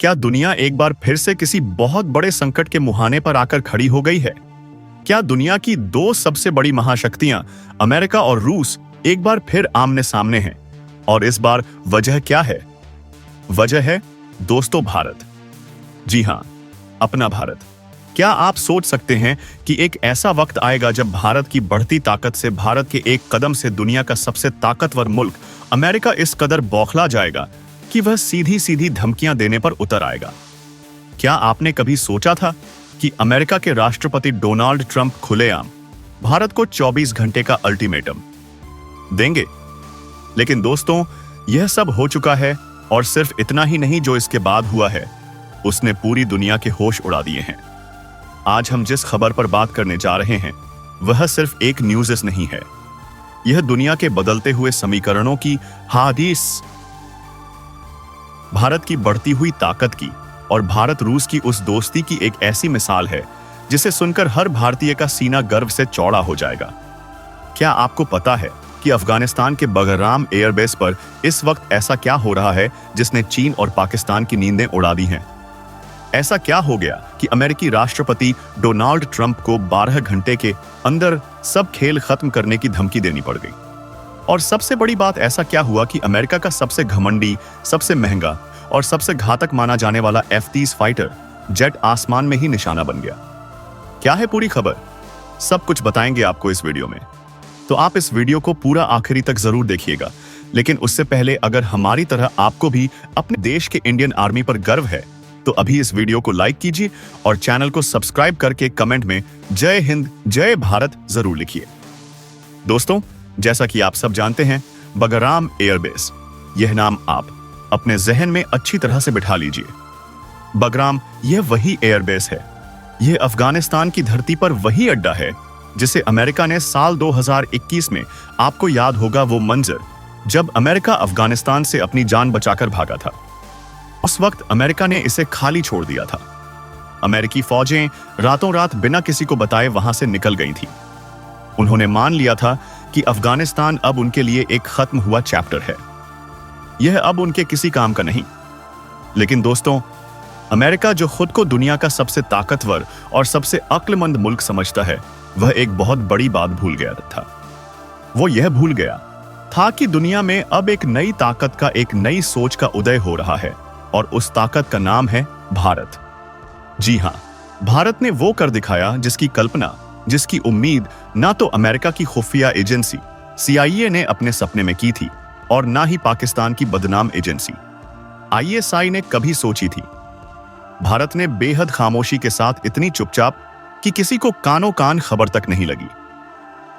क्या दुनिया एक बार फिर से किसी बहुत बड़े संकट के मुहाने पर आकर खड़ी हो गई है? क्या दुनिया की दो सबसे बड़ी महाशक्तियां अमेरिका और रूस एक बार फिर आमने सामने हैं? और इस बार वजह क्या है? वजह है दोस्तों भारत। जी हां, अपना भारत। क्या आप सोच सकते हैं कि एक ऐसा वक्त आएगा जब भारत की बढ़ती ताकत से भारत के एक कदम से दुनिया का सबसे ताकतवर मुल्क अमेरिका इस कदर बौखला जाएगा कि वह सीधी सीधी धमकियां देने पर उतर आएगा? क्या आपने कभी सोचा था कि अमेरिका के राष्ट्रपति डोनाल्ड ट्रंप खुलेआम भारत को 24 घंटे का अल्टीमेटम देंगे? लेकिन दोस्तों, यह सब हो चुका है, और सिर्फ इतना ही नहीं, जो इसके बाद हुआ है उसने पूरी दुनिया के होश उड़ा दिए हैं। आज हम जिस खबर पर बात करने जा रहे हैं वह सिर्फ एक न्यूज़ नहीं है, यह दुनिया के बदलते हुए समीकरणों की हादीस, भारत की बढ़ती हुई ताकत की और भारत रूस की उस दोस्ती की एक ऐसी मिसाल है जिसे सुनकर हर भारतीय का सीना गर्व से चौड़ा हो जाएगा। क्या आपको पता है कि अफगानिस्तान के बगराम एयरबेस पर इस वक्त ऐसा क्या हो रहा है जिसने चीन और पाकिस्तान की नींदें उड़ा दी हैं? ऐसा क्या हो गया कि अमेरिकी राष्ट्रपति डोनाल्ड ट्रंप को 12 घंटे के अंदर सब खेल खत्म करने की धमकी देनी पड़ गई? और सबसे बड़ी बात, ऐसा क्या हुआ कि अमेरिका का सबसे घमंडी, सबसे महंगा और सबसे घातक माना जाने वाला F-30 फाइटर जेट आसमान में ही निशाना बन गया? क्या है पूरी खबर? सब कुछ बताएंगे आपको इस वीडियो में, तो आप इस वीडियो को पूरा आखिरी तक जरूर देखिएगा। लेकिन उससे पहले, अगर हमारी तरह आपको भी अपने देश के इंडियन आर्मी पर गर्व है तो अभी इस वीडियो को लाइक कीजिए और चैनल को सब्सक्राइब करके कमेंट में जय हिंद जय भारत जरूर लिखिए। दोस्तों, जैसा कि आप सब जानते हैं, बगराम एयरबेस, यह नाम आप अपने जहन में अच्छी तरह से बिठा लीजिए। बगराम यह वही एयरबेस है, यह अफगानिस्तान की धरती पर वही अड्डा है जिसे अमेरिका ने साल 2021 में, आपको याद होगा वो मंजर जब अमेरिका अफगानिस्तान से अपनी जान बचाकर भागा था। उस वक्त अमेरिका ने इसे खाली छोड़ दिया था। अमेरिकी फौजें रातों रात बिना किसी को बताए वहां से निकल गई थी। उन्होंने मान लिया था कि अफगानिस्तान अब उनके लिए एक खत्म हुआ चैप्टर है, यह अब उनके किसी काम का नहीं। लेकिन दोस्तों, अमेरिका जो खुद को दुनिया का सबसे ताकतवर और सबसे अक्लमंद मुल्क समझता है, वह एक बहुत बड़ी बात भूल गया था। वो यह भूल गया था कि दुनिया में अब एक नई ताकत का, एक नई सोच का उदय हो रहा है, और उस ताकत का नाम है भारत। जी हां, भारत ने वो कर दिखाया जिसकी कल्पना, जिसकी उम्मीद ना तो अमेरिका की खुफिया एजेंसी CIA ने अपने सपने में की थी, और ना ही पाकिस्तान की बदनाम एजेंसी ISI ने कभी सोची थी। भारत ने बेहद खामोशी के साथ, इतनी चुपचाप कि किसी को कानों कान खबर तक नहीं लगी,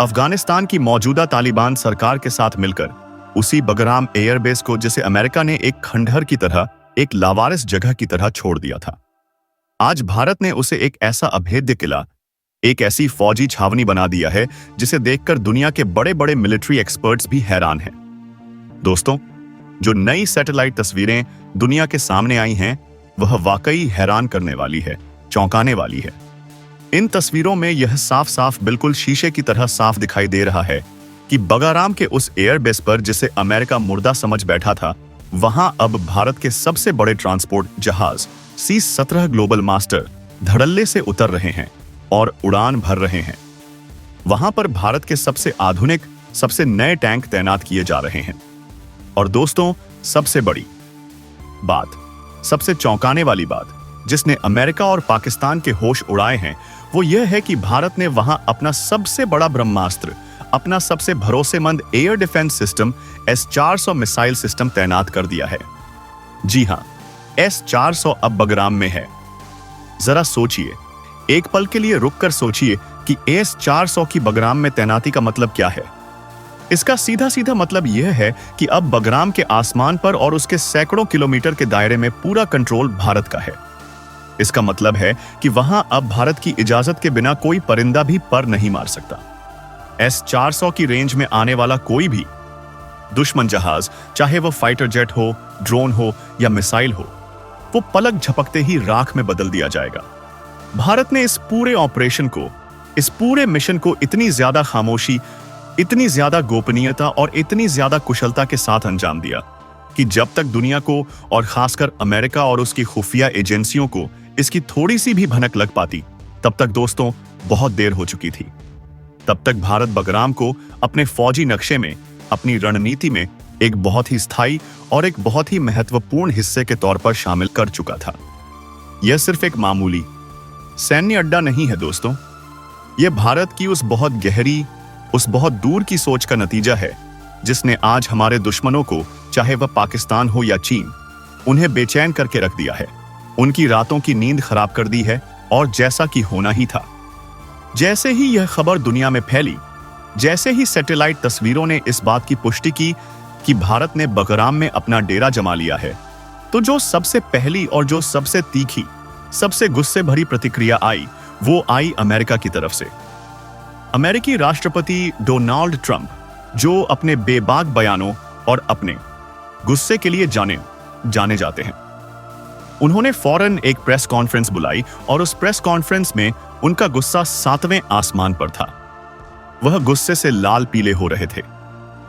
अफगानिस्तान की मौजूदा तालिबान सरकार के साथ मिलकर उसी बगराम एयरबेस को, जिसे अमेरिका ने एक खंडहर की तरह, एक लावारिस जगह की तरह छोड़ दिया था, आज भारत ने उसे एक ऐसा अभेद्य किला, एक ऐसी फौजी छावनी बना दिया है जिसे देखकर दुनिया के बड़े बड़े मिलिट्री एक्सपर्ट्स भी हैरान हैं। दोस्तों, जो नई सैटेलाइट तस्वीरें दुनिया के सामने आई हैं, वह वाकई हैरान करने वाली है, चौंकाने वाली है। इन तस्वीरों में यह साफ साफ, बिल्कुल शीशे की तरह साफ दिखाई दे रहा है कि बगाराम के उस एयरबेस पर, जिसे अमेरिका मुर्दा समझ बैठा था, वहां अब भारत के सबसे बड़े ट्रांसपोर्ट जहाज C-17 ग्लोबल मास्टर धड़ल्ले से उतर रहे हैं और उड़ान भर रहे हैं। वहां पर भारत के सबसे आधुनिक, सबसे नए टैंक तैनात किए जा रहे हैं। और दोस्तों, सबसे बड़ी बात, सबसे चौंकाने वाली बात, जिसने अमेरिका और पाकिस्तान के होश उड़ाए हैं, वो यह है कि भारत ने वहां अपना सबसे बड़ा ब्रह्मास्त्र, अपना सबसे भरोसेमंद air defence system S-400 missile system तैनात कर दिया है। जी हां, S-400 अब बगराम में है। जरा सोचिए, एक पल के लिए रुककर सोचिए कि S-400 की बगराम में तैनाती का मतलब क्या है। इसका सीधा सीधा मतलब यह है कि अब बगराम के आसमान पर और उसके सैकड़ों किलोमीटर के दायरे में पूरा कंट्रोल भारत का है। इसका मतलब है कि वहां अब भारत की इजाजत के बिना कोई परिंदा भी पर नहीं मार सकता। S-400 की रेंज में आने वाला कोई भी दुश्मन जहाज, चाहे वो फाइटर जेट हो, ड्रोन हो या मिसाइल हो, वो पलक झपकते ही राख में बदल दिया जाएगा। भारत ने इस पूरे ऑपरेशन को, इस पूरे मिशन को इतनी ज्यादा खामोशी, इतनी ज्यादा गोपनीयता और इतनी ज्यादा कुशलता के साथ अंजाम दिया कि जब तक दुनिया को और खासकर अमेरिका और उसकी खुफिया एजेंसियों को इसकी थोड़ी सी भी भनक लग पाती, तब तक दोस्तों बहुत देर हो चुकी थी। तब तक भारत बगराम को अपने फौजी नक्शे में, अपनी रणनीति में एक बहुत ही स्थायी और एक बहुत ही महत्वपूर्ण हिस्से के तौर पर शामिल कर चुका था। यह सिर्फ एक मामूली सैन्य अड्डा नहीं है दोस्तों, यह भारत की उस बहुत गहरी, उस बहुत दूर की सोच का नतीजा है जिसने आज हमारे दुश्मनों को, चाहे वह पाकिस्तान हो या चीन, उन्हें बेचैन करके रख दिया है, उनकी रातों की नींद खराब कर दी है। और जैसा कि होना ही था, जैसे ही यह खबर दुनिया में फैली, जैसे ही सैटेलाइट तस्वीरों ने इस बात की पुष्टि की कि भारत ने बगराम में अपना डेरा जमा लिया है, तो जो सबसे पहली और जो सबसे तीखी, सबसे गुस्से भरी प्रतिक्रिया आई, वो आई अमेरिका की तरफ से। अमेरिकी राष्ट्रपति डोनाल्ड ट्रंप, जो अपने बेबाक बयानों और अपने गुस्से के लिए जाने जाते हैं, उन्होंने फौरन एक प्रेस कॉन्फ्रेंस बुलाई और उस प्रेस कॉन्फ्रेंस में उनका गुस्सा 7वें आसमान पर था। वह गुस्से से लाल पीले हो रहे थे।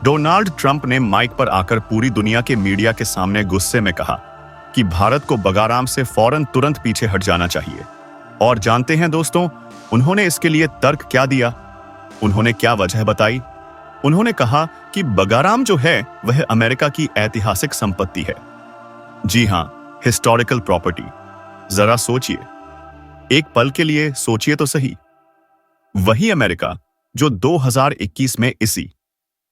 डोनाल्ड ट्रंप ने माइक पर आकर पूरी दुनिया के मीडिया के सामने गुस्से में कहा कि भारत को बगाराम से फौरन तुरंत पीछे हट जाना चाहिए। और जानते हैं दोस्तों, उन्होंने इसके लिए तर्क क्या दिया? उन्होंने क्या वजह बताई? उन्होंने कहा कि बगाराम जो है वह अमेरिका की ऐतिहासिक संपत्ति है। जी हां, हिस्टोरिकल प्रॉपर्टी। जरा सोचिए, एक पल के लिए सोचिए तो सही। वही अमेरिका जो 2021 में इसी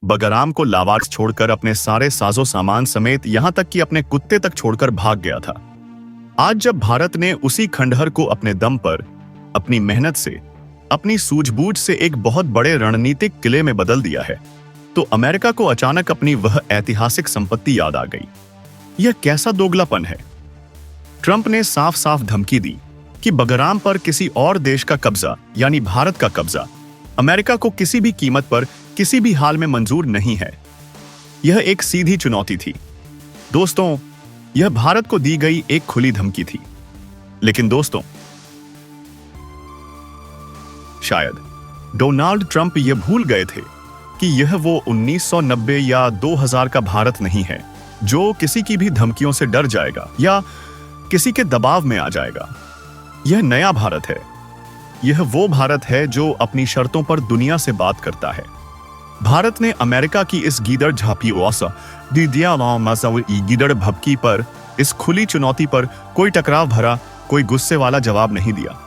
बगराम को लावार्स छोड़कर अपने सारे साजो सामान समेत यहां तक कि अपने कुत्ते तक छोड़कर भाग गया था, आज जब भारत ने उसी खंडहर को अपने दम पर, अपनी मेहनत से, अपनी सूझबूझ से एक बहुत बड़े रणनीतिक किले में बदल दिया है, तो अमेरिका को अचानक अपनी वह ऐतिहासिक संपत्ति याद आ गई। यह कैसा दोगलापन है? ट्रंप ने साफ साफ धमकी दी कि बगराम पर किसी और देश का कब्जा, यानी भारत का कब्जा, अमेरिका को किसी भी कीमत पर, किसी भी हाल में मंजूर नहीं है। यह एक सीधी चुनौती थी दोस्तों, यह भारत को दी गई एक खुली धमकी थी। लेकिन दोस्तों, शायद डोनाल्ड ट्रंप यह भूल गए थे कि यह वो 1990 या 2000 का भारत नहीं है जो किसी की भी धमकियों से डर जाएगा या किसी के दबाव में आ जाएगा। यह नया भारत है। यह वो भारत है जो अपनी शर्तों पर दुनिया से बात करता है। भारत ने अमेरिका की इस गीदड़ झापी गीदड़ भपकी पर, इस खुली चुनौती पर कोई टकराव भरा, कोई गुस्से वाला जवाब नहीं दिया।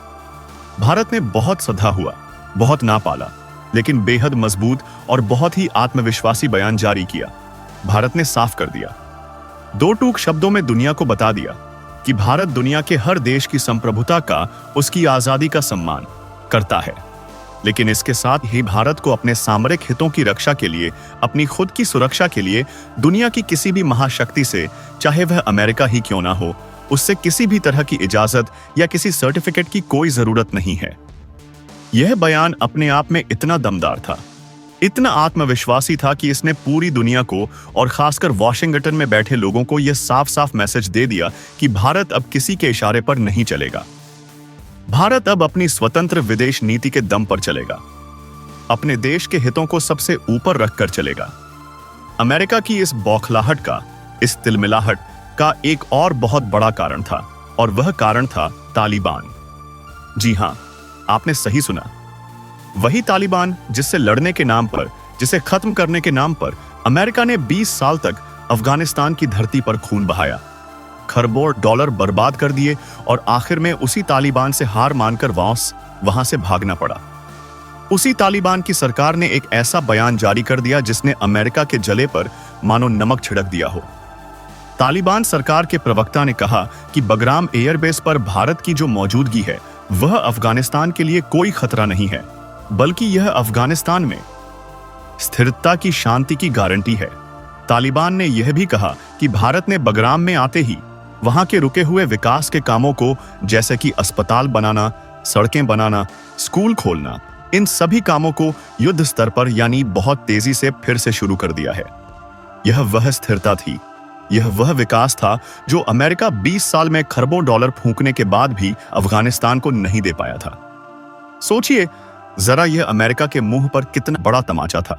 भारत ने बहुत सधा हुआ, बहुत नापाला, लेकिन बेहद मजबूत और बहुत ही आत्मविश्वासी बयान जारी किया। भारत ने साफ कर दिया, दो टूक शब्दों में दुनिया को बता दिया कि भारत दुनिया के हर देश की संप्रभुता का, उसकी आजादी का सम्मान करता है, लेकिन इसके साथ ही भारत को अपने सामरिक हितों की रक्षा के लिए, अपनी खुद की सुरक्षा के लिए दुनिया की किसी भी महाशक्ति से, चाहे वह अमेरिका ही क्यों ना हो, उससे किसी भी तरह की इजाजत या किसी सर्टिफिकेट की कोई जरूरत नहीं है। यह बयान अपने आप में इतना दमदार था, इतना आत्मविश्वासी था कि इसने पूरी दुनिया को और खासकर वॉशिंगटन में बैठे लोगों को यह साफ साफ मैसेज दे दिया कि भारत अब किसी के इशारे पर नहीं चलेगा। भारत अब अपनी स्वतंत्र विदेश नीति के दम पर चलेगा, अपने देश के हितों को सबसे ऊपर रखकर चलेगा। अमेरिका की इस बौखलाहट का, इस तिलमिलाहट का एक और बहुत बड़ा कारण था, और वह कारण था तालिबान। जी हां, आपने सही सुना, वही तालिबान जिससे लड़ने के नाम पर, जिसे खत्म करने के नाम पर अमेरिका ने 20 साल तक अफगानिस्तान की धरती पर खून बहाया, खरबों डॉलर बर्बाद कर दिए और आखिर में उसी तालिबान से हार मानकर वहां से भागना पड़ा। उसी तालिबान की सरकार ने एक ऐसा बयान जारी कर दिया जिसने अमेरिका के जले पर मानो नमक छिड़क दिया हो। तालिबान सरकार के प्रवक्ता ने कहा कि बगराम एयरबेस पर भारत की जो मौजूदगी है वह अफगानिस्तान के लिए कोई खतरा नहीं है, बल्कि यह अफगानिस्तान में स्थिरता की, शांति की गारंटी है। तालिबान ने यह भी कहा कि भारत ने बगराम में आते ही वहां के रुके हुए विकास के कामों को, जैसे कि अस्पताल बनाना, सड़कें बनाना, स्कूल खोलना, इन सभी कामों को युद्ध स्तर पर यानी बहुत तेजी से फिर से शुरू कर दिया है। यह वह स्थिरता थी, यह वह विकास था जो अमेरिका 20 साल में खरबों डॉलर फूंकने के बाद भी अफगानिस्तान को नहीं दे पाया था। सोचिए जरा, यह अमेरिका के मुंह पर कितना बड़ा तमाचा था।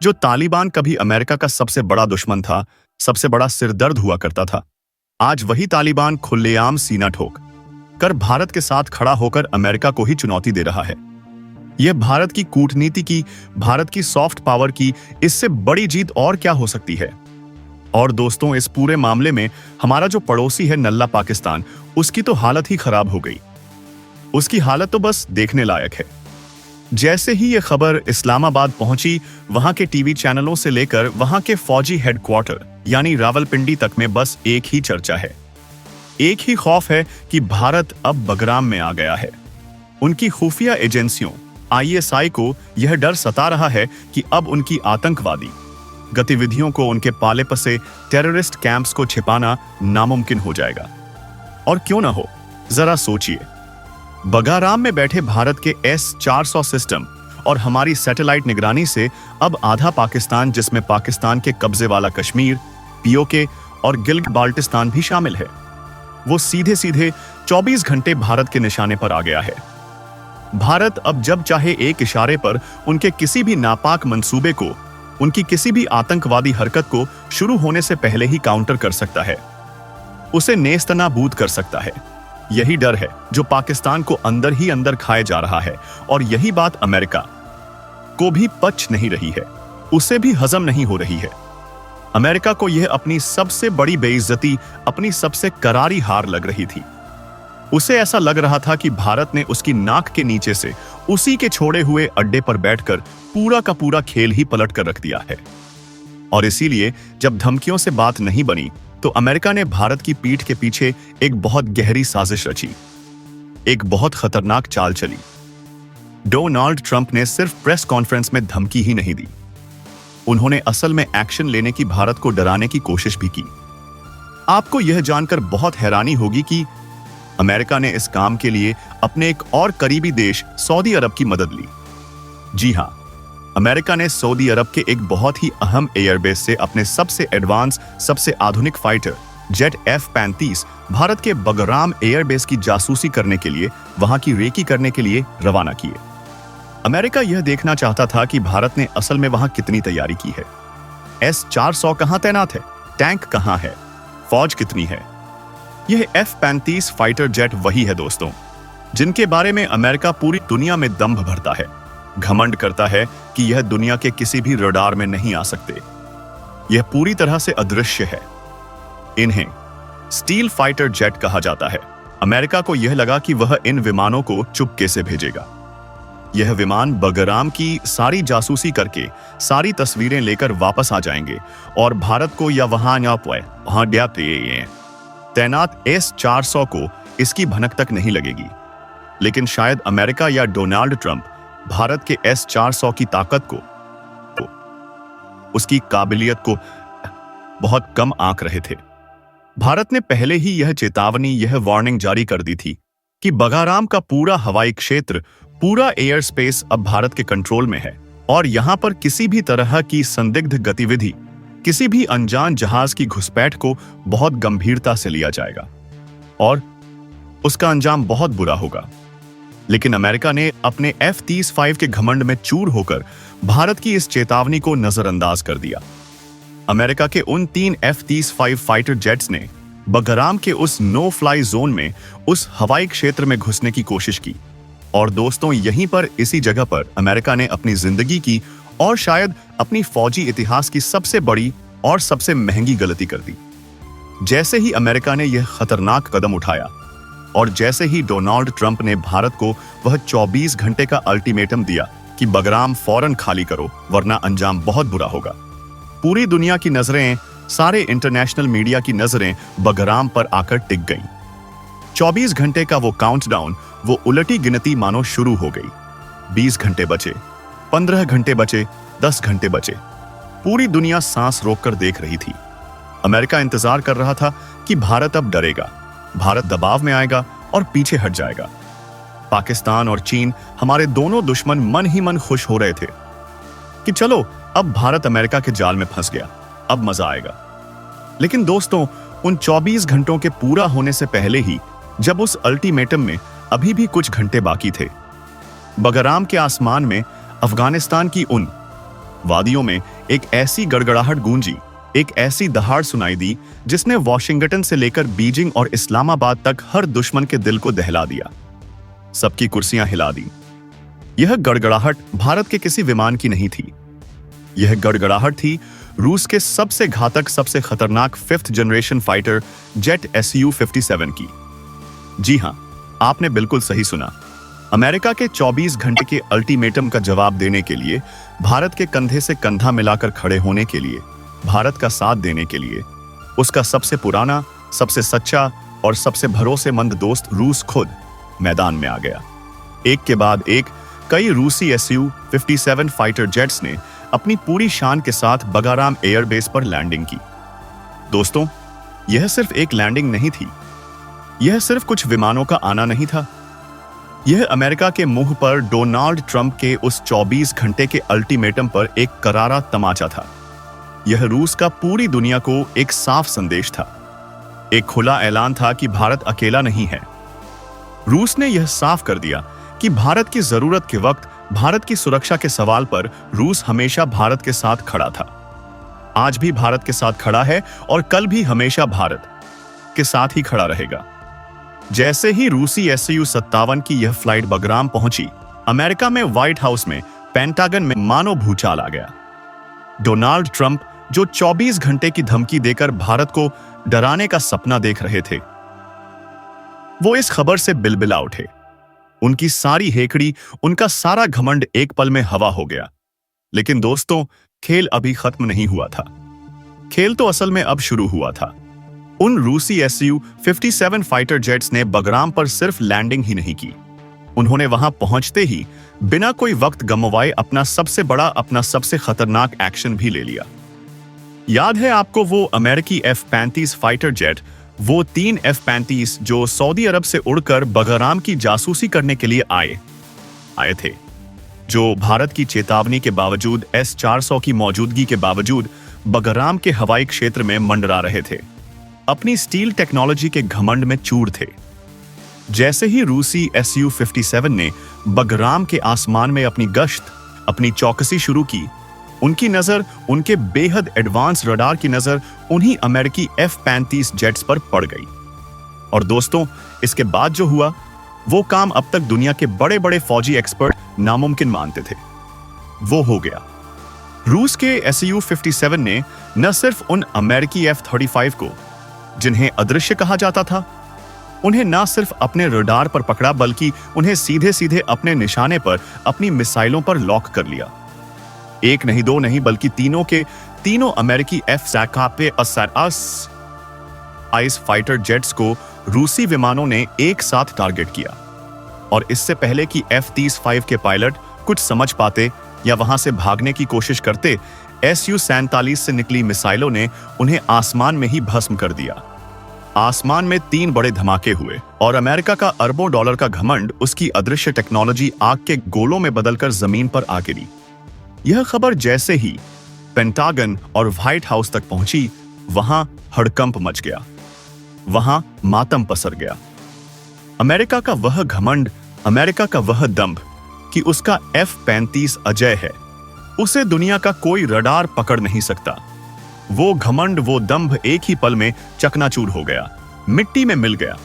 जो तालिबान कभी अमेरिका का सबसे बड़ा दुश्मन था, सबसे बड़ा सिरदर्द हुआ करता था। आज वही तालिबान खुलेआम सीना ठोक कर भारत के साथ खड़ा होकर अमेरिका को ही चुनौती दे रहा है। यह भारत की कूटनीति की, भारत की सॉफ्ट पावर की इससे बड़ी जीत और क्या हो सकती है। और दोस्तों, इस पूरे मामले में हमारा जो पड़ोसी है नल्ला पाकिस्तान, उसकी तो हालत ही खराब हो गई। उसकी हालत तो बस देखने लायक है। जैसे ही यह खबर इस्लामाबाद पहुंची, वहां के टीवी चैनलों से लेकर वहां के फौजी हेडक्वार्टर यानी रावलपिंडी तक में बस एक ही चर्चा है, एक ही खौफ है कि भारत अब बगराम में आ गया है। उनकी खुफिया एजेंसियों ISI को यह डर सता रहा है कि अब उनकी आतंकवादी गतिविधियों को, उनके पाले पसे टेररिस्ट कैंप्स को छिपाना नामुमकिन हो जाएगा। और क्यों ना हो, जरा सोचिए, बगाराम में बैठे भारत के S-400 सिस्टम और हमारी सैटेलाइट निगरानी से अब आधा पाकिस्तान, जिसमें पाकिस्तान के कब्जे वाला कश्मीर, POK और गिलगित बाल्टिस्तान भी शामिल है, वो सीधे सीधे 24 घंटे भारत के निशाने पर आ गया है। भारत अब जब चाहे एक इशारे पर उनके किसी भी नापाक मंसूबे को, उनकी किसी भी आतंकवादी हरकत को शुरू होने से पहले ही काउंटर कर सकता है, उसे नेस्तनाबूद कर सकता है। यही डर है जो पाकिस्तान को अंदर ही अंदर खाए जा रहा है, और यही बात अमेरिका को भी पच नहीं रही है, उसे भी हजम नहीं हो रही है। अमेरिका को यह अपनी सबसे बड़ी बेइज्जती, अपनी सबसे करारी हार लग रही थी। उसे ऐसा लग रहा था कि भारत ने उसकी नाक के नीचे से उसी के छोड़े हुए अड्डे पर बैठकर पूरा का पूरा खेल ही पलट कर रख दिया है। और इसीलिए जब धमकियों से बात नहीं बनी, तो अमेरिका ने भारत की पीठ के पीछे एक बहुत गहरी साजिश रची, एक बहुत खतरनाक चाल चली। डोनाल्ड ट्रंप ने सिर्फ प्रेस कॉन्फ्रेंस में धमकी ही नहीं दी, उन्होंने असल में एक्शन लेने की, भारत को डराने की कोशिश भी की। आपको यह जानकर बहुत हैरानी होगी कि अमेरिका ने इस काम के लिए अपने एक और करीबी देश सऊदी अरब की मदद ली। जी हां, अमेरिका ने सऊदी अरब के एक बहुत ही अहम एयरबेस से अपने सबसे एडवांस, सबसे आधुनिक फाइटर जेट F-35 भारत के बगराम एयरबेस की जासूसी करने के लिए, वहां की रेकी करने के लिए रवाना किए। अमेरिका यह देखना चाहता था कि भारत ने असल में वहां कितनी तैयारी की है। S-400 कहां तैनात है, टैंक कहां है, फौज कितनी है। यह F-35 फाइटर जेट वही है दोस्तों, जिनके बारे में अमेरिका पूरी दुनिया में दंभ भरता है, घमंड करता है कि यह दुनिया के किसी भी रडार में नहीं आ सकते, यह पूरी तरह से अदृश्य है। इन्हें स्टील फाइटर जेट कहा जाता है। अमेरिका को यह लगा कि वह इन विमानों को चुपके से भेजेगा। यह विमान बगराम की सारी जासूसी करके सारी तस्वीरें लेकर वापस आ जाएंगे और भारत को या वहां तैनात S-400 को इसकी भनक तक नहीं लगेगी। लेकिन शायद अमेरिका या डोनाल्ड ट्रंप भारत के S-400 की ताकत को, उसकी काबिलियत को बहुत कम आंक रहे थे। भारत ने पहले ही यह चेतावनी, यह वार्निंग जारी कर दी थी कि बगाराम का पूरा हवाई क्षेत्र, पूरा एयर स्पेस अब भारत के कंट्रोल में है और यहां पर किसी भी तरह की संदिग्ध गतिविधि, किसी भी अनजान जहाज की घुसपैठ को बहुत गंभीरता से लिया जाएगा और उसका अंजाम बहुत बुरा होगा। लेकिन अमेरिका ने अपने F-35 के घमंड में चूर होकर भारत की इस चेतावनी को नजरअंदाज कर दिया। अमेरिका के उन 3 F-35 फाइटर जेट्स ने बगराम के उस नो फ्लाई जोन में, उस हवाई क्षेत्र में घुसने की कोशिश की। और दोस्तों, यहीं पर, इसी जगह पर अमेरिका ने अपनी जिंदगी की और शायद अपनी फौजी इतिहास की सबसे बड़ी और सबसे महंगी गलती कर दी। जैसे ही अमेरिका ने यह खतरनाक कदम उठाया और जैसे ही डोनाल्ड ट्रंप ने भारत को वह 24 घंटे का अल्टीमेटम दिया कि बगराम फौरन खाली करो वरना अंजाम बहुत बुरा होगा, पूरी दुनिया की नजरें, सारे इंटरनेशनल मीडिया की नजरें बगराम पर आकर टिक गईं। 24 घंटे का वो काउंटडाउन, वो उलटी गिनती मानो शुरू हो गई। 20 घंटे बचे, 15 घंटे बचे, 10 घंटे बचे। पूरी दुनिया सांस रोककर देख रही थी। अमेरिका इंतजार कर रहा था कि भारत अब डरेगा, भारत दबाव में आएगा और पीछे हट जाएगा। पाकिस्तान और चीन, हमारे दोनों दुश्मन, मन ही मन खुश हो रहे थे कि चलो अब भारत अमेरिका के जाल में फंस गया, अब मजा आएगा। लेकिन दोस्तों, उन 24 घंटों के पूरा होने से पहले ही, जब उस अल्टीमेटम में अभी भी कुछ घंटे बाकी थे, बगराम के आसमान में, अफगानिस्तान की उन वादियों में एक ऐसी गड़गड़ाहट गूंजी, एक ऐसी दहाड़ सुनाई दी जिसने वॉशिंगटन से लेकर बीजिंग और इस्लामाबाद तक हर दुश्मन के दिल को दहला दिया। सबकी कुर्सियां हिला दी। यह गड़गड़ाहट भारत के किसी विमान की नहीं थी। यह गड़गड़ाहट थी रूस के सबसे घातक, सबसे खतरनाक 5th generation fighter jet Su-57 की। जी हां, आपने बिल्कुल सही सुना। अमेरिका के 24 घंटे के अल्टीमेटम का जवाब देने के लिए, भारत के कंधे से कंधा मिलाकर खड़े होने के लिए, भारत का साथ देने के लिए, उसका सबसे पुराना, सबसे सच्चा और सबसे भरोसेमंद दोस्त रूस खुद मैदान में आ गया। एक के बाद एक कई रूसी Su-57 फाइटर जेट्स ने अपनी पूरी शान के साथ बगाराम एयरबेस पर लैंडिंग की। दोस्तों, यह सिर्फ एक लैंडिंग नहीं थी। यह सिर्फ कुछ विमानों का आना नहीं था। यह अमेरिका के मुंह पर डोनाल्ड ट्रंप के उस 24 घंटे के अल्टीमेटम पर एक करारा तमाचा था। यह रूस का पूरी दुनिया को एक साफ संदेश था। एक खुला ऐलान था कि भारत अकेला नहीं है। रूस ने यह साफ कर दिया कि भारत की जरूरत के वक्त, भारत की सुरक्षा के सवाल पर रूस हमेशा भारत के साथ खड़ा था। आज भी भारत के साथ खड़ा है और कल भी हमेशा भारत के साथ ही खड़ा रहेगा। जैसे ही रूसी Su-57 की यह फ्लाइट बगराम पहुंची, अमेरिका में व्हाइट हाउस में, पेंटागन में मानो भूचाल आ गया। डोनाल्ड ट्रंप, जो 24 घंटे की धमकी देकर भारत को डराने का सपना देख रहे थे, वो इस खबर से बिलबिला उठे। उनकी सारी हेकड़ी, उनका सारा घमंड एक पल में हवा हो गया। लेकिन दोस्तों, खेल अभी खत्म नहीं हुआ था। खेल तो असल में अब शुरू हुआ था। उन रूसी Su-57 फाइटर जेट्स ने बगराम पर सिर्फ लैंडिंग ही नहीं की, उन्होंने वहां पहुंचते ही बिना कोई वक्त गंवाए अपना सबसे बड़ा, अपना सबसे खतरनाक एक्शन भी ले लिया। याद है आपको वो अमेरिकी F-35 फाइटर जेट, वो 3 F-35 जो सऊदी अरब से उड़कर बगराम की जासूसी करने के लिए आए थे, जो भारत की चेतावनी के बावजूद, S-400 की मौजूदगी के बावजूद बगराम के हवाई क्षेत्र में मंडरा रहे थे, अपनी स्टील टेक्नोलॉजी के घमंड में चूर थे। जैसे ही रूसी Su-57 ने बगराम के आसमान में अपनी गश्त, अपनी चौकसी शुरू की, उनकी नजर, उनके बेहद एडवांस रडार की नजर उन्हीं अमेरिकी F-35 जेट्स पर पड़ गई। और दोस्तों, इसके बाद जो हुआ, वो काम अब तक दुनिया के बड़े बड़े फौजी एक्सपर्ट नामुमकिन मानते थे, वो हो गया। रूस के Su-57 ने न सिर्फ उन अमेरिकी F-35 को, जिन्हें अदृश्य कहा जाता था, उन्हें न सिर्फ अपने रडार पर पकड़ा, बल्कि उन्हें सीधे सीधे अपने निशाने पर, अपनी मिसाइलों पर लॉक कर लिया। एक नहीं, दो नहीं, बल्कि तीनों के तीनों अमेरिकी F-35 फाइटर जेट्स को रूसी विमानों ने एक साथ टारगेट किया। और इससे पहले कि F-35 के पायलट कुछ समझ पाते या वहां से भागने की कोशिश करते, Su-47 से निकली मिसाइलों ने उन्हें आसमान में ही भस्म कर दिया। आसमान में 3 बड़े धमाके हुए और अमेरिका का अरबों डॉलर का घमंड, उसकी अदृश्य टेक्नोलॉजी आग के गोलों में बदलकर जमीन पर आ गिरी। यह खबर जैसे ही पेंटागन और व्हाइट हाउस तक पहुंची, वहां हड़कंप मच गया, वहां मातम पसर गया। अमेरिका का वह घमंड, अमेरिका का वह दंभ कि उसका F-35 अजय है, उसे दुनिया का कोई रडार पकड़ नहीं सकता। वो घमंड, वो दंभ एक ही पल में चकनाचूर हो गया, मिट्टी में मिल गया।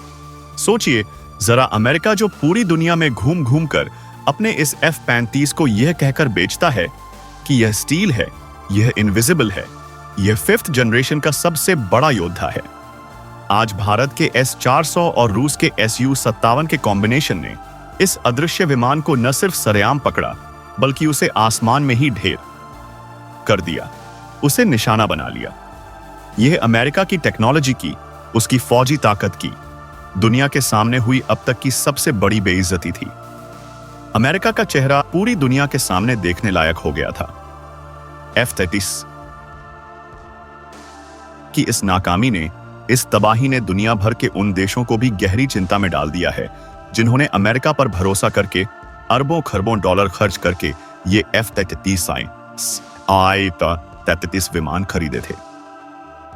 सोचिए जरा, अमेरिका जो पूरी दुनिया में घूम घूम कर अपने इस F-35 को यह कहकर बेचता है कि यह स्टील है, यह इनविजिबल है, यह 5th जनरेशन का सबसे बड़ा योद्धा है। आज भारत के S-400 और रूस के Su-57 के कॉम्बिनेशन ने इस अदृश्य विमान को न सिर्फ सरेआम पकड़ा, बल्कि उसे आसमान में ही ढेर कर दिया, उसे निशाना बना लिया। यह अमेरिका की टेक्नोलॉजी की, उसकी फौजी ताकत की दुनिया के सामने हुई अब तक की सबसे बड़ी बेइज्जती थी। अमेरिका का चेहरा पूरी दुनिया के सामने देखने लायक हो गया था। F-35 की इस नाकामी ने, इस तबाही ने दुनिया भर के उन देशों को भी गहरी चिंता में डाल दिया है, जिन्होंने अमेरिका पर भरोसा करके अरबों खरबों डॉलर खर्च करके ये F-35 विमान खरीदे थे।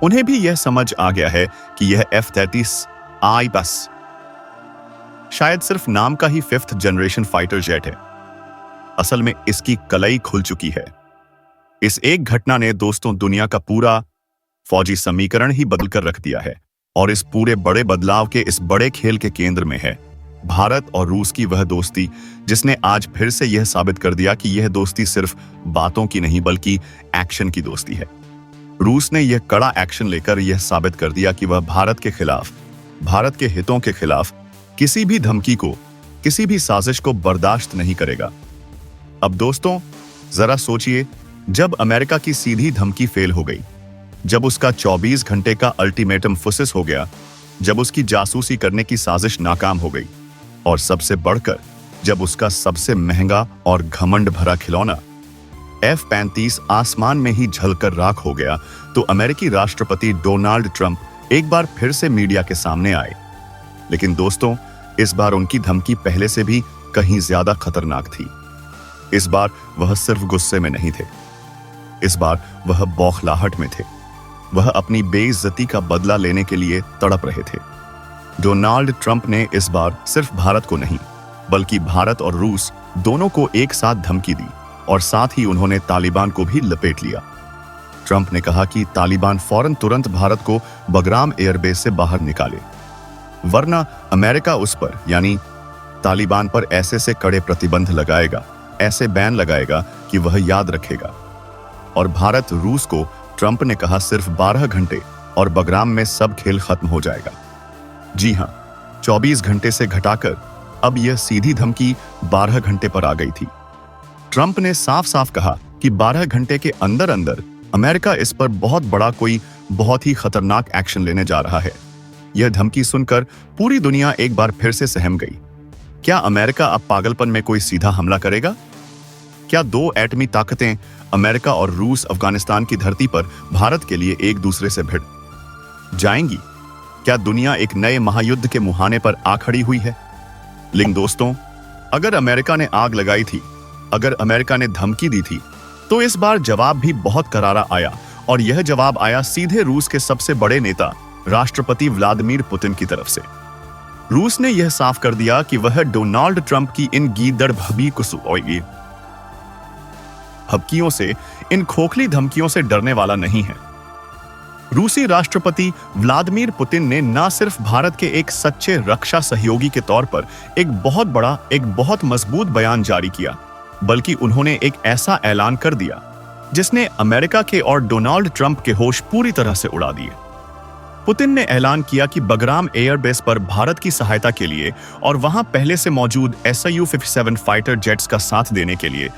उन्हें भी यह समझ आ गया है कि यह F-35 बस शायद सिर्फ नाम का ही 5th जनरेशन फाइटर जेट है। असल में इसकी कलई खुल चुकी है। इस एक घटना ने दोस्तों दुनिया का पूरा फौजी समीकरण ही बदल कर रख दिया है। और इस पूरे बड़े बदलाव के इस बड़े खेल के केंद्र में है भारत और रूस की वह दोस्ती, जिसने आज फिर से यह साबित कर दिया कि यह दोस्ती सिर्फ बातों की नहीं बल्कि एक्शन की दोस्ती है। रूस ने यह कड़ा एक्शन लेकर यह साबित कर दिया कि वह भारत के खिलाफ, भारत के हितों के खिलाफ किसी भी धमकी को, किसी भी साजिश को बर्दाश्त नहीं करेगा। अब दोस्तों, जरा सोचिए, जब अमेरिका की सीधी धमकी फेल हो गई, जब उसका 24 घंटे का अल्टीमेटम फुसिस हो गया, जब उसकी जासूसी करने की साजिश नाकाम हो गई, और सबसे बढ़कर जब उसका सबसे महंगा और घमंड भरा खिलौना F-35 आसमान में ही झलकर राख हो गया, तो अमेरिकी राष्ट्रपति डोनाल्ड ट्रंप एक बार फिर से मीडिया के सामने आए। लेकिन दोस्तों, इस बार उनकी धमकी पहले से भी कहीं ज्यादा खतरनाक थी। इस बार वह सिर्फ गुस्से में नहीं थे, इस बार वह बौखलाहट में थे। वह अपनी बेइज्जती का बदला लेने के लिए तड़प रहे थे। डोनाल्ड ट्रंप ने इस बार सिर्फ भारत को नहीं, बल्कि भारत और रूस दोनों को एक साथ धमकी दी, और साथ ही उन्होंने तालिबान को भी लपेट लिया। ट्रंप ने कहा कि तालिबान फौरन तुरंत भारत को बगराम एयरबेस से बाहर निकाले, वरना अमेरिका उस पर, यानी तालिबान पर ऐसे से कड़े प्रतिबंध लगाएगा, ऐसे बैन लगाएगा कि वह याद रखेगा। और भारत रूस को, ट्रंप ने कहा, सिर्फ 12 घंटे और बगराम में सब खेल खत्म हो जाएगा। जी हां, 24 घंटे से घटाकर अब यह सीधी धमकी 12 घंटे पर आ गई थी। ट्रंप ने साफ साफ कहा कि 12 घंटे के अंदर अंदर अमेरिका इस पर बहुत बड़ा, कोई बहुत ही खतरनाक एक्शन लेने जा रहा है। यह धमकी सुनकर पूरी दुनिया एक बार फिर से सहम गई। क्या अमेरिका अब पागलपन में कोई सीधा हमला करेगा? क्या दो एटमी ताकतें, अमेरिका और रूस, अफगानिस्तान की धरती पर भारत के लिए एक दूसरे से भिड़ जाएंगी? क्या दुनिया एक नए महायुद्ध के मुहाने पर आ खड़ी हुई है? लेकिन दोस्तों, अगर अमेरिका ने आग लगाई थी, अगर अमेरिका ने धमकी दी थी, तो इस बार जवाब भी बहुत करारा आया। और यह जवाब आया सीधे रूस के सबसे बड़े नेता, राष्ट्रपति व्लादिमीर पुतिन की तरफ से। रूस ने यह साफ कर दिया कि वह डोनाल्ड ट्रंप की इन गीदड़ हबकियों से, इन खोखली धमकियों से डरने वाला नहीं है। रूसी राष्ट्रपति व्लादिमीर पुतिन ने न सिर्फ भारत के एक सच्चे रक्षा सहयोगी के तौर पर एक बहुत बड़ा, एक बहुत मजबूत बयान जारी किया, बल्कि उन्होंने एक ऐसा ऐलान कर दिया जिसने अमेरिका के और डोनाल्ड ट्रंप के होश पूरी तरह से उड़ा दिए। पुतिन ने ऐलान किया कि बगराम एयरबेस पर भारत की सहायता के लिए और वहां पहले से मौजूद Su-57 फाइटर जेट्स का साथ देने के लिए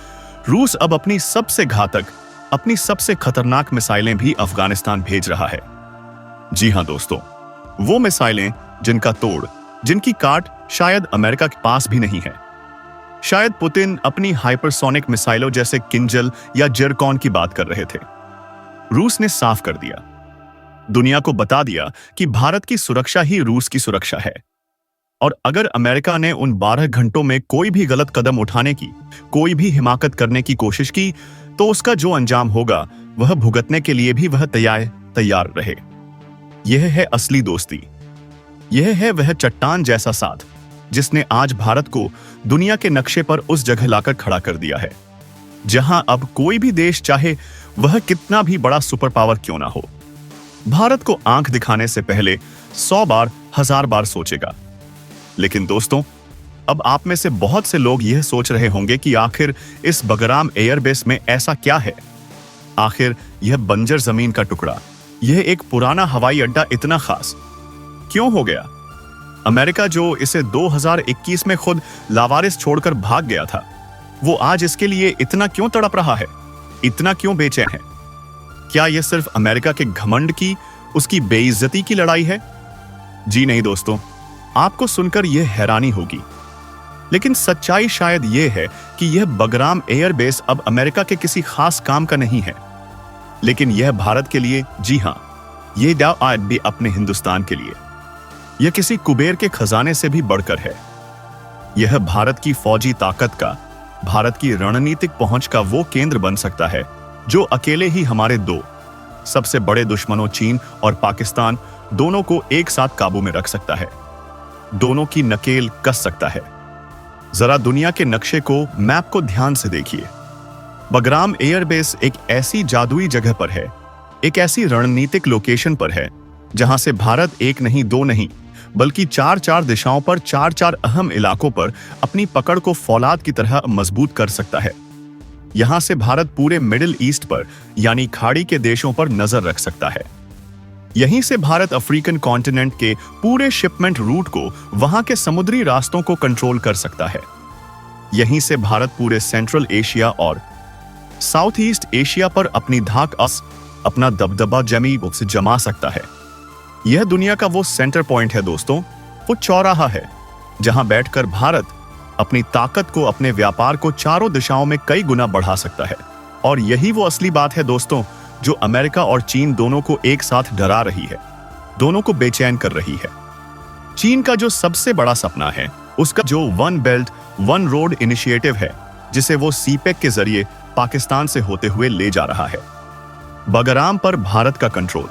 रूस अब अपनी सबसे घातक, अपनी सबसे खतरनाक मिसाइलें भी अफगानिस्तान भेज रहा है। जी हां दोस्तों, वो मिसाइलें जिनका तोड़, जिनकी काट शायद अमेरिका के पास भी नहीं है। शायद पुतिन अपनी हाइपरसोनिक मिसाइलों जैसे किंजल या जिरकॉन की बात कर रहे थे। रूस ने साफ कर दिया, दुनिया को बता दिया कि भारत की सुरक्षा ही रूस की सुरक्षा है। और अगर अमेरिका ने उन 12 घंटों में कोई भी गलत कदम उठाने की, कोई भी हिमाकत करने की कोशिश की, तो उसका जो अंजाम होगा वह भुगतने के लिए भी वह तैयार रहे। यह है असली दोस्ती। यह है वह चट्टान जैसा साथ जिसने आज भारत को दुनिया के नक्शे पर उस जगह लाकर खड़ा कर दिया है जहां अब कोई भी देश, चाहे वह कितना भी बड़ा सुपर पावर क्यों ना हो, भारत को आंख दिखाने से पहले 100 बार, 1000 बार सोचेगा। लेकिन दोस्तों, अब आप में से बहुत से लोग यह सोच रहे होंगे कि आखिर इस बगराम एयरबेस में ऐसा क्या है? आखिर यह बंजर जमीन का टुकड़ा, यह एक पुराना हवाई अड्डा इतना खास क्यों हो गया? अमेरिका जो इसे 2021 में खुद लावारिस छोड़कर भाग गया था, वो आज इसके लिए इतना क्यों तड़प रहा है, इतना क्यों बेचैन है? क्या यह सिर्फ अमेरिका के घमंड की, उसकी बेइज्जती की लड़ाई है? जी नहीं दोस्तों, आपको सुनकर यह हैरानी होगी, लेकिन सच्चाई शायद यह है कि यह बगराम एयरबेस अब अमेरिका के किसी खास काम का नहीं है, लेकिन यह भारत के लिए, जी हां, यह आज भी अपने हिंदुस्तान के लिए, यह किसी कुबेर के खजाने से भी बढ़कर है। यह भारत की फौजी ताकत का, भारत की रणनीतिक पहुंच का वो केंद्र बन सकता है जो अकेले ही हमारे दो सबसे बड़े दुश्मनों चीन और पाकिस्तान दोनों को एक साथ काबू में रख सकता है, दोनों की नकेल कस सकता है। जरा दुनिया के नक्शे को, मैप को ध्यान से देखिए। बगराम एयरबेस एक ऐसी जादुई जगह पर है, एक ऐसी रणनीतिक लोकेशन पर है जहां से भारत एक नहीं दो नहीं बल्कि चार चार दिशाओं पर चार चार अहम इलाकों पर अपनी पकड़ को फौलाद की तरह मजबूत कर सकता है। यहां से भारत पूरे मिडिल ईस्ट पर यानी खाड़ी के देशों पर नजर रख सकता है। यहीं से भारत अफ्रीकन कॉन्टिनेंट के पूरे शिपमेंट रूट को वहां के समुद्री रास्तों को कंट्रोल कर सकता है। यहीं से भारत पूरे सेंट्रल एशिया और साउथ ईस्ट एशिया पर अपनी धाक अपना दबदबा जमा सकता है। यह दुनिया का वो सेंटर पॉइंट है दोस्तों, वो चौराहा है जहां बैठकर भारत अपनी ताकत को, अपने व्यापार को चारों दिशाओं में कई गुना बढ़ा सकता है। और यही वो असली बात है दोस्तों, जो अमेरिका और चीन दोनों को एक साथ डरा रही है, दोनों को बेचैन कर रही है। चीन का जो सबसे बड़ा सपना है, उसका जो one belt one road initiative है, जिसे वो सीपेक के जरिए पाकिस्तान से होते हुए ले जा रहा है। बगराम पर भारत का कंट्रोल,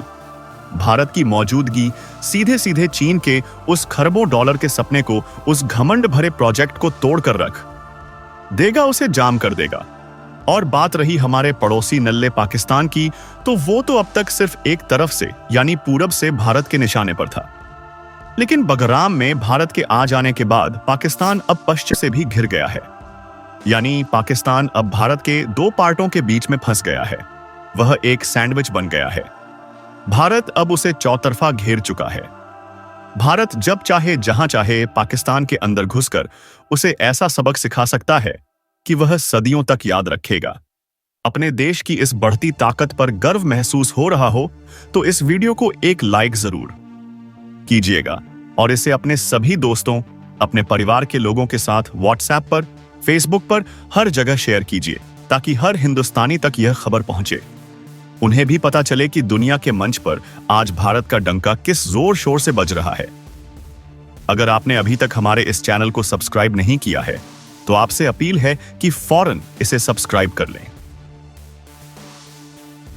भारत की मौजूदगी सीधे सीधे चीन के उस खरबों डॉलर के सपने को, उस घमंड भरे प्रोजेक्ट को तोड़कर रख देगा, उसे जाम कर देगा। और बात रही हमारे पड़ोसी नल्ले पाकिस्तान की, तो वो तो अब तक सिर्फ एक तरफ से यानी पूरब से भारत के निशाने पर था। लेकिन बगराम में भारत के आ जाने के बाद पाकिस्तान अब पश्चिम से भी घिर गया है। यानी पाकिस्तान अब भारत के दो पार्टों के बीच में फंस गया है। वह एक सैंडविच बन गया है। भारत अब उसे चौतरफा घेर चुका है। भारत जब चाहे जहां चाहे पाकिस्तान के अंदर घुसकर उसे ऐसा सबक सिखा सकता है कि वह सदियों तक याद रखेगा। अपने देश की इस बढ़ती ताकत पर गर्व महसूस हो रहा हो तो इस वीडियो को एक लाइक जरूर कीजिएगा और इसे अपने सभी दोस्तों, अपने परिवार के लोगों के साथ व्हाट्सएप पर, फेसबुक पर हर जगह शेयर कीजिए, ताकि हर हिंदुस्तानी तक यह खबर पहुंचे। उन्हें भी पता चले कि दुनिया के मंच पर आज भारत का डंका किस जोर शोर से बज रहा है। अगर आपने अभी तक हमारे इस चैनल को सब्सक्राइब नहीं किया है तो आपसे अपील है कि फौरन इसे सब्सक्राइब कर लें।